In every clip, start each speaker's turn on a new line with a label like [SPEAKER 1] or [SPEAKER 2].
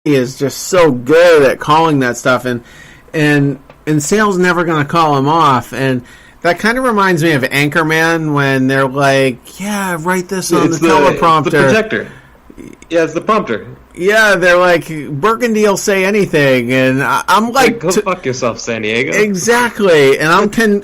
[SPEAKER 1] he is just so good at calling that stuff, and Sale's never going to call him off. And that kind of reminds me of Anchorman when they're like, "Yeah, write this on the teleprompter."
[SPEAKER 2] It's the projector. Yeah, it's the prompter.
[SPEAKER 1] Yeah, they're like, Burgundy will say anything, and I'm like,
[SPEAKER 2] go fuck yourself, San Diego.
[SPEAKER 1] Exactly, and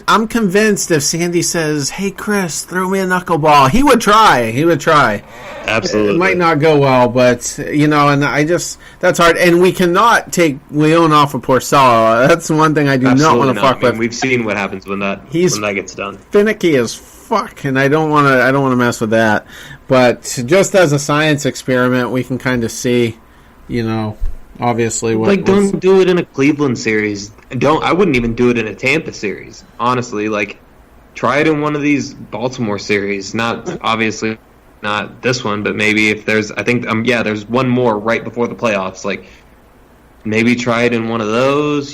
[SPEAKER 1] I'm convinced if Sandy says, "Hey, Chris, throw me a knuckleball," he would try.
[SPEAKER 2] Absolutely.
[SPEAKER 1] It might not go well, but, and that's hard. And we cannot take Leon off of Porcello. That's one thing I do not want to fuck with.
[SPEAKER 2] We've seen what happens when that gets done.
[SPEAKER 1] Finicky as fuck, and I don't want to mess with that. But just as a science experiment, we can kind of see, obviously what.
[SPEAKER 2] Don't do it in a Cleveland series. I wouldn't even do it in a Tampa series. Honestly, try it in one of these Baltimore series. Not obviously. Not this one, but maybe if there's, there's one more right before the playoffs. Maybe try it in one of those.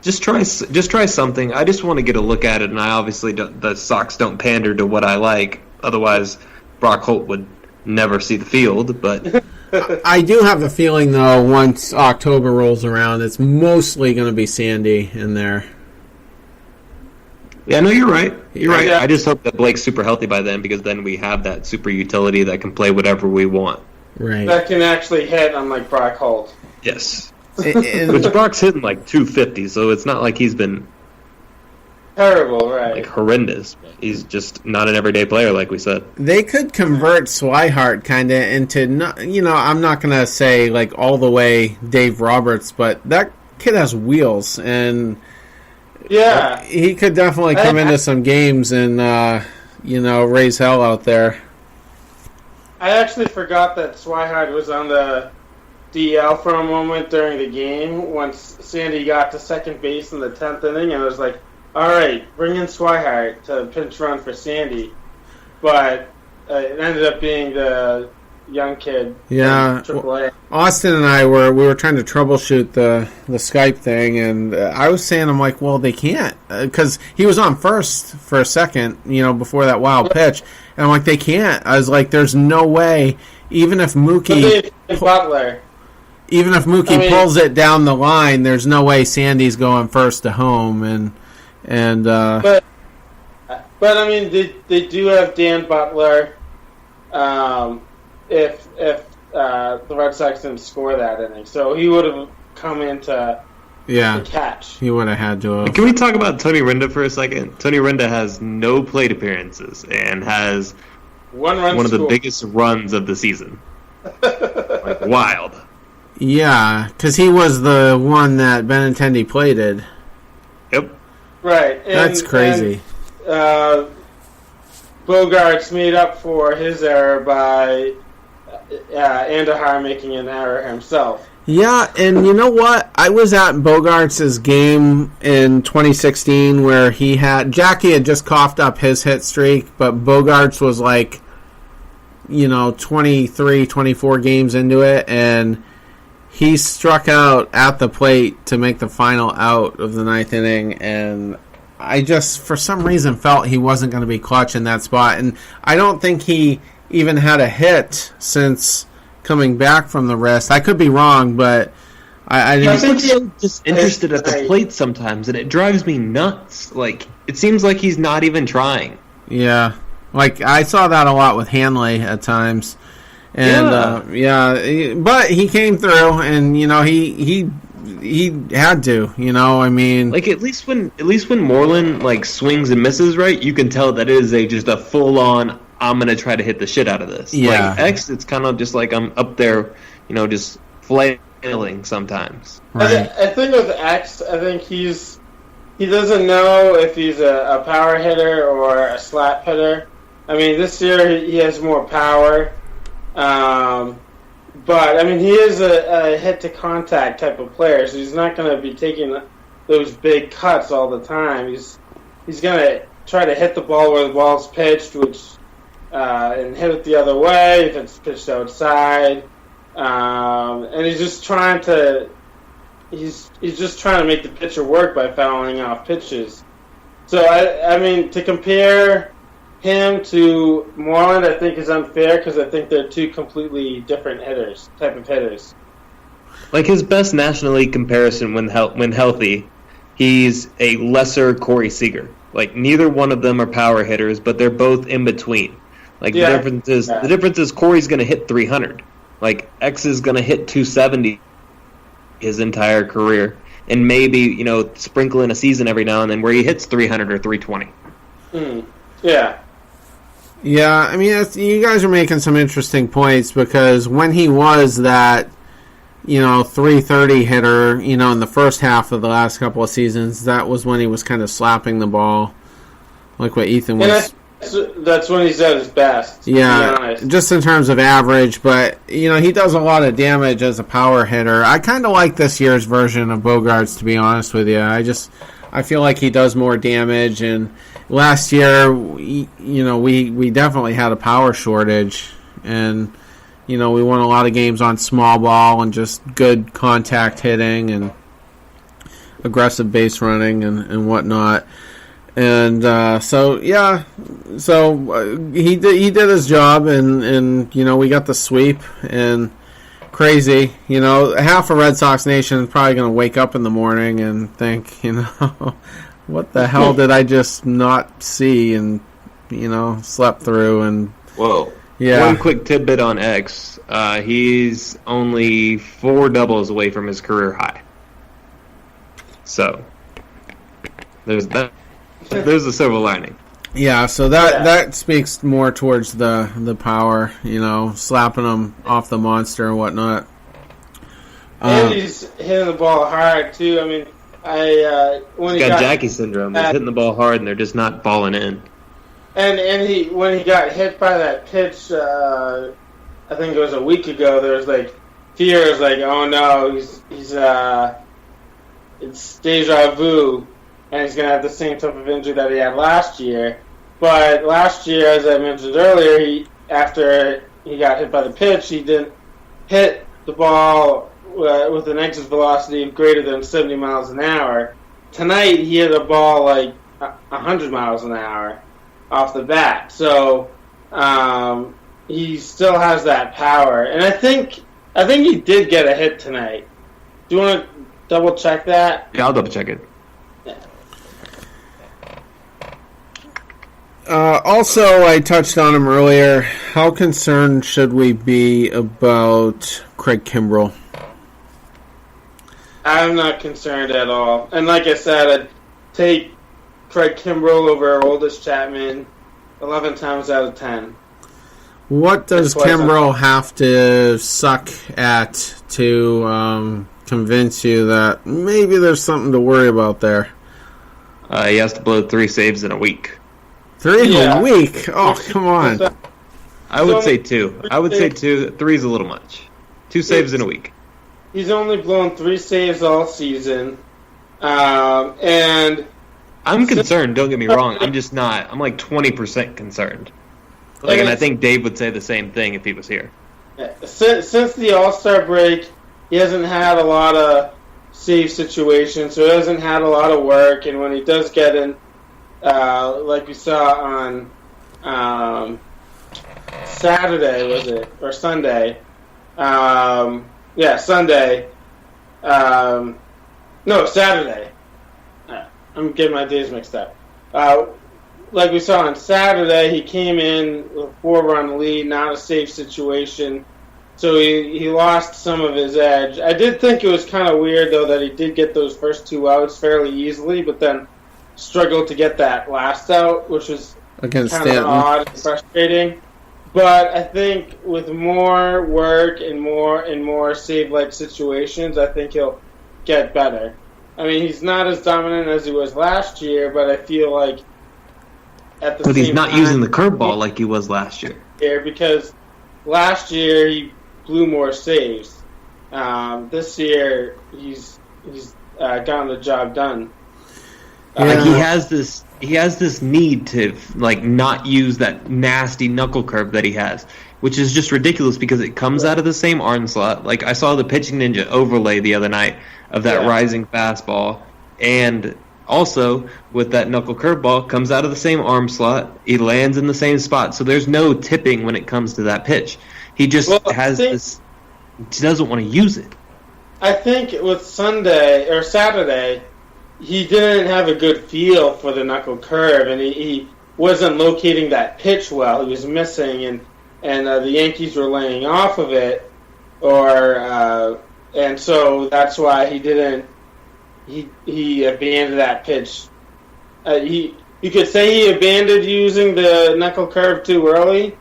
[SPEAKER 2] Just try something. I just want to get a look at it, and I obviously the Sox don't pander to what I like. Otherwise, Brock Holt would never see the field. But
[SPEAKER 1] I do have the feeling, though, once October rolls around, it's mostly going to be Sandy in there.
[SPEAKER 2] Yeah, no, you're right. You're right.
[SPEAKER 3] Yeah.
[SPEAKER 2] I just hope that Blake's super healthy by then, because then we have that super utility that can play whatever we want.
[SPEAKER 1] Right.
[SPEAKER 3] That can actually hit, unlike Brock Holt.
[SPEAKER 2] Yes. Which Brock's hitting 250, so it's not like he's been
[SPEAKER 3] terrible, right?
[SPEAKER 2] Horrendous. He's just not an everyday player, like we said.
[SPEAKER 1] They could convert Swihart kind of into, I'm not going to say all the way Dave Roberts, but that kid has wheels, and
[SPEAKER 3] yeah,
[SPEAKER 1] he could definitely come into some games and, raise hell out there.
[SPEAKER 3] I actually forgot that Swihart was on the DL for a moment during the game once Sandy got to second base in the 10th inning, and I was like, all right, bring in Swihart to pinch run for Sandy. But it ended up being the young kid.
[SPEAKER 1] Yeah,
[SPEAKER 3] AAA.
[SPEAKER 1] Austin and I were trying to troubleshoot the Skype thing, and I was saying, I'm like, well, they can't, because he was on first for a second, before that wild pitch, and I'm like, they can't. I was like, there's no way, even if Mookie pulls it down the line, there's no way Sandy's going first to home, and
[SPEAKER 3] but I mean, they do have Dan Butler. If the Red Sox didn't score that inning, so he would have come in to catch.
[SPEAKER 1] He would have had to have.
[SPEAKER 2] Can we talk about Tony Renda for a second? Tony Renda has no plate appearances and has one of the biggest runs of the season. Wild.
[SPEAKER 1] Yeah, because he was the one that Benintendi plated.
[SPEAKER 2] Yep.
[SPEAKER 3] Right.
[SPEAKER 1] That's crazy.
[SPEAKER 3] And, Bogarts made up for his error by Andahar making an error himself.
[SPEAKER 1] Yeah, and you know what? I was at Bogarts' game in 2016 where Jackie had just coughed up his hit streak, but Bogarts was 23, 24 games into it, and he struck out at the plate to make the final out of the ninth inning, and I just, for some reason, felt he wasn't going to be clutch in that spot. And I don't think he even had a hit since coming back from the wrist. I could be wrong, but I
[SPEAKER 2] think he's just interested at the plate sometimes, and it drives me nuts. It seems like he's not even trying.
[SPEAKER 1] Yeah. I saw that a lot with Hanley at times. And, but he came through, and, he had to, I mean,
[SPEAKER 2] at least when Moreland swings and misses, right, you can tell that it is just a full on, I'm gonna try to hit the shit out of this.
[SPEAKER 1] Yeah.
[SPEAKER 2] X, it's kind of just I'm up there, just flailing sometimes.
[SPEAKER 1] Right.
[SPEAKER 3] I think with X, I think he doesn't know if he's a power hitter or a slap hitter. I mean, this year he has more power. But, I mean, he is a hit-to-contact type of player, so he's not going to be taking those big cuts all the time. He's going to try to hit the ball where the ball's pitched, and hit it the other way if it's pitched outside. And he's just trying to make the pitcher work by fouling off pitches. So, I mean, to compare him to Moreland, I think, is unfair because I think they're two completely different type of hitters.
[SPEAKER 2] Like his best National League comparison when healthy, he's a lesser Corey Seager. Like neither one of them are power hitters, but they're both in between. Like the difference is Corey's going to hit 300. Like X is going to hit 270 his entire career, and maybe sprinkle in a season every now and then where he hits 300 or 320.
[SPEAKER 3] Yeah.
[SPEAKER 1] Yeah, I mean, you guys are making some interesting points because when he was that 330 hitter, in the first half of the last couple of seasons, that was when he was kind of slapping the ball, like what Ethan was.
[SPEAKER 3] That's when he's at his best.
[SPEAKER 1] Yeah, just in terms of average, but he does a lot of damage as a power hitter. I kind of like this year's version of Bogaerts, to be honest with you. I feel like he does more damage, and last year, we definitely had a power shortage, and we won a lot of games on small ball and just good contact hitting and aggressive base running and whatnot. And he did his job, and we got the sweep, and crazy. Half of Red Sox Nation is probably going to wake up in the morning and think, what the hell did I just not see and slept through. And
[SPEAKER 2] whoa.
[SPEAKER 1] Yeah.
[SPEAKER 2] One quick tidbit on X. He's only 4 doubles away from his career high. So there's that. There's a silver lining.
[SPEAKER 1] Yeah, so that speaks more towards the power, slapping him off the monster and whatnot.
[SPEAKER 3] And he's hitting the ball hard too. I mean, when
[SPEAKER 2] he's got Jackie syndrome. He's hitting the ball hard, and they're just not balling in.
[SPEAKER 3] And when he got hit by that pitch, I think it was a week ago. There was like fears, like, oh no, it's deja vu. And he's going to have the same type of injury that he had last year. But last year, as I mentioned earlier, after he got hit by the pitch, he didn't hit the ball with an exit velocity of greater than 70 miles an hour. Tonight, he hit a ball like 100 miles an hour off the bat. So he still has that power. And I think he did get a hit tonight. Do you want to double check that?
[SPEAKER 2] Yeah, I'll double check it.
[SPEAKER 1] Also, I touched on him earlier. How concerned should we be about Craig Kimbrell?
[SPEAKER 3] I'm not concerned at all. And like I said, I'd take Craig Kimbrell over our oldest Chapman 11 times out of 10.
[SPEAKER 1] What does Kimbrell have to suck at to convince you that maybe there's something to worry about there?
[SPEAKER 2] He has to blow 3 saves in a week.
[SPEAKER 1] 3 in a week? Oh, come on.
[SPEAKER 2] I would say 2. I would say 2. 3 is a little much. 2 saves in a week.
[SPEAKER 3] He's only blown 3 saves all season. And
[SPEAKER 2] I'm concerned, don't get me wrong. I'm just not. I'm like 20% concerned. And I think Dave would say the same thing if he was here.
[SPEAKER 3] Since the All-Star break, he hasn't had a lot of save situations, so he hasn't had a lot of work. And when he does get in, like we saw on Saturday, was it? Or Sunday? Sunday. No, Saturday. I'm getting my days mixed up. Like we saw on Saturday, he came in with a 4-run lead, not a safe situation. So he lost some of his edge. I did think it was kind of weird, though, that he did get those first 2 outs fairly easily, but then struggled to get that last out, which was kind of odd and frustrating. But I think with more work and more save-like situations, I think he'll get better. I mean, he's not as dominant as he was last year, but I feel like at the same time... But
[SPEAKER 2] he's not using the curveball like he was last year.
[SPEAKER 3] Because last year he blew more saves. This year he's gotten the job done.
[SPEAKER 2] Like he has this need to like not use that nasty knuckle curve that he has, which is just ridiculous because it comes out of the same arm slot. Like I saw the Pitching Ninja overlay the other night of that rising fastball, and also with that knuckle curveball comes out of the same arm slot. He lands in the same spot, so there's no tipping when it comes to that pitch. He just has this. He doesn't want to use it.
[SPEAKER 3] I think with Sunday or Saturday, he didn't have a good feel for the knuckle curve, and he wasn't locating that pitch well. He was missing, and the Yankees were laying off of it, and so that's why he didn't. He abandoned that pitch. You could say he abandoned using the knuckle curve too early,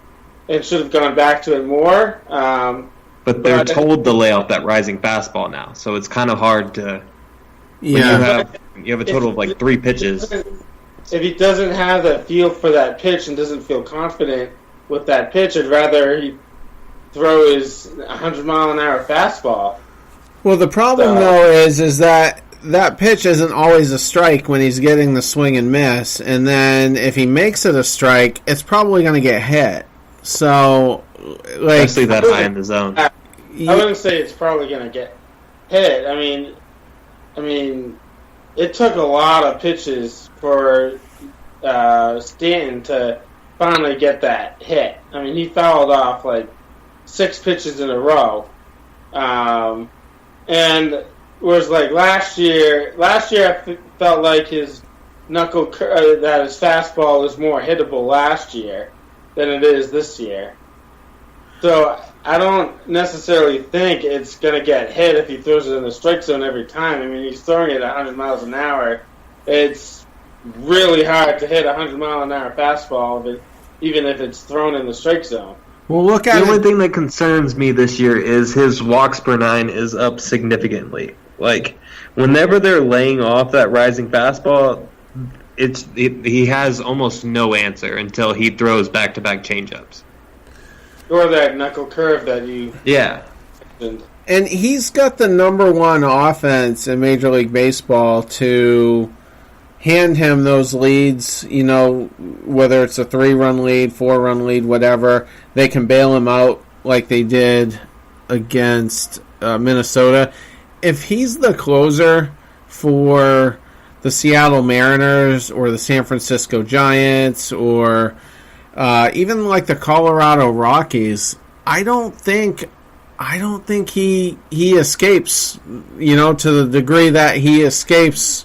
[SPEAKER 3] and should have gone back to it more.
[SPEAKER 2] But they're told to lay off that rising fastball now, so it's kind of hard to.
[SPEAKER 1] Yeah.
[SPEAKER 2] You have a total of like 3 pitches.
[SPEAKER 3] If he doesn't have that feel for that pitch and doesn't feel confident with that pitch, I'd rather he throw his 100-mile-an-hour fastball.
[SPEAKER 1] Well, the problem though is that pitch isn't always a strike when he's getting the swing and miss, and then if he makes it a strike, it's probably going to get hit. So,
[SPEAKER 2] especially that high in the zone.
[SPEAKER 3] I wouldn't say it's probably going to get hit. I mean, it took a lot of pitches for Stanton to finally get that hit. I mean, he fouled off like 6 pitches in a row, and whereas like last year I felt like his that his fastball was more hittable last year than it is this year. So I don't necessarily think it's going to get hit if he throws it in the strike zone every time. I mean, he's throwing it at 100 miles an hour. It's really hard to hit a 100-mile-an-hour fastball, even if it's thrown in the strike zone.
[SPEAKER 1] Well, look at
[SPEAKER 2] the only thing that concerns me this year is his walks per 9 is up significantly. Like, whenever they're laying off that rising fastball, he has almost no answer until he throws back-to-back changeups.
[SPEAKER 3] Or that knuckle curve that you mentioned.
[SPEAKER 1] And he's got the number 1 offense in Major League Baseball to hand him those leads, whether it's a 3-run lead, 4-run lead, whatever. They can bail him out like they did against Minnesota. If he's the closer for the Seattle Mariners or the San Francisco Giants or even like the Colorado Rockies, I don't think he escapes, to the degree that he escapes.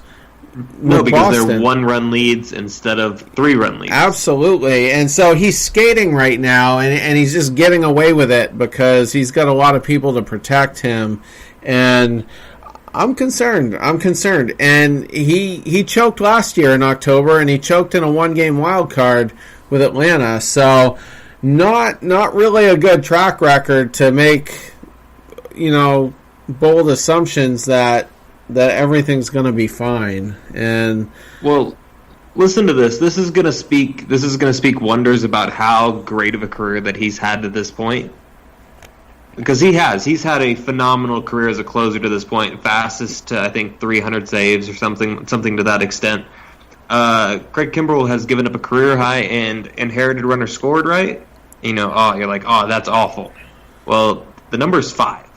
[SPEAKER 2] No, because
[SPEAKER 1] Boston.
[SPEAKER 2] They're 1-run leads instead of 3-run leads.
[SPEAKER 1] Absolutely, and so he's skating right now, and he's just getting away with it because he's got a lot of people to protect him, and I'm concerned. And he choked last year in October, and he choked in a 1-game wild card with Atlanta. So not really a good track record to make, bold assumptions that everything's going to be fine. And
[SPEAKER 2] well, listen to this. This is going to speak wonders about how great of a career that he's had to this point. Because he's had a phenomenal career as a closer to this point, fastest to I think 300 saves or something to that extent. Craig Kimbrell has given up a career high and inherited runners scored, right? You're like, that's awful. Well, the number is 5.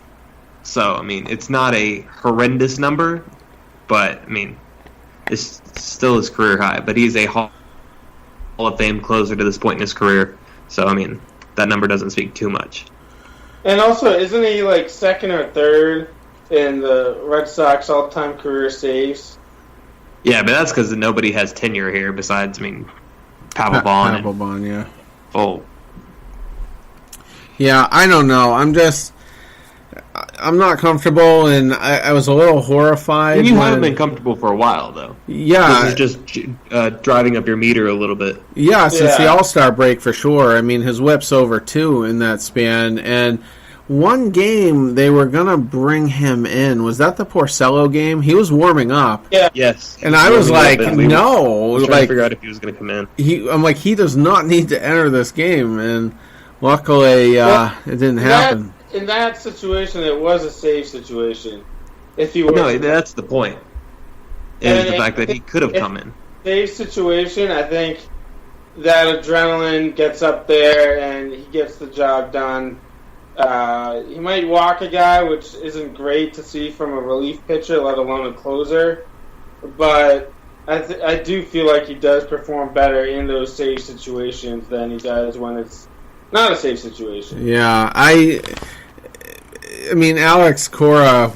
[SPEAKER 2] So, I mean, it's not a horrendous number, but, I mean, it's still his career high. But he's a Hall of Fame closer to this point in his career. So, I mean, that number doesn't speak too much.
[SPEAKER 3] And also, isn't he like second or third in the Red Sox all-time career saves?
[SPEAKER 2] Yeah, but that's because nobody has tenure here besides, Papelbon.
[SPEAKER 1] Papelbon, yeah.
[SPEAKER 2] Oh.
[SPEAKER 1] Yeah, I don't know. I'm not comfortable, and I was a little horrified.
[SPEAKER 2] You haven't been comfortable for a while, though.
[SPEAKER 1] Yeah.
[SPEAKER 2] This is just driving up your meter a little bit.
[SPEAKER 1] Yeah, since the All-Star break, for sure. I mean, his whip's over 2 in that span, and one game they were going to bring him in. Was that the Porcello game? He was warming up.
[SPEAKER 3] Yeah.
[SPEAKER 2] Yes.
[SPEAKER 1] And I was like, no.
[SPEAKER 2] We were trying to figure out if he was going to come in.
[SPEAKER 1] I'm like, he does not need to enter this game, and luckily it didn't happen.
[SPEAKER 3] In that situation, it was a save situation. If he were
[SPEAKER 2] that's the point. Is the fact that he could have come in.
[SPEAKER 3] Save situation, I think that adrenaline gets up there and he gets the job done. He might walk a guy, which isn't great to see from a relief pitcher, let alone a closer. But I do feel like he does perform better in those save situations than he does when it's not a save situation.
[SPEAKER 1] Yeah, I mean, Alex Cora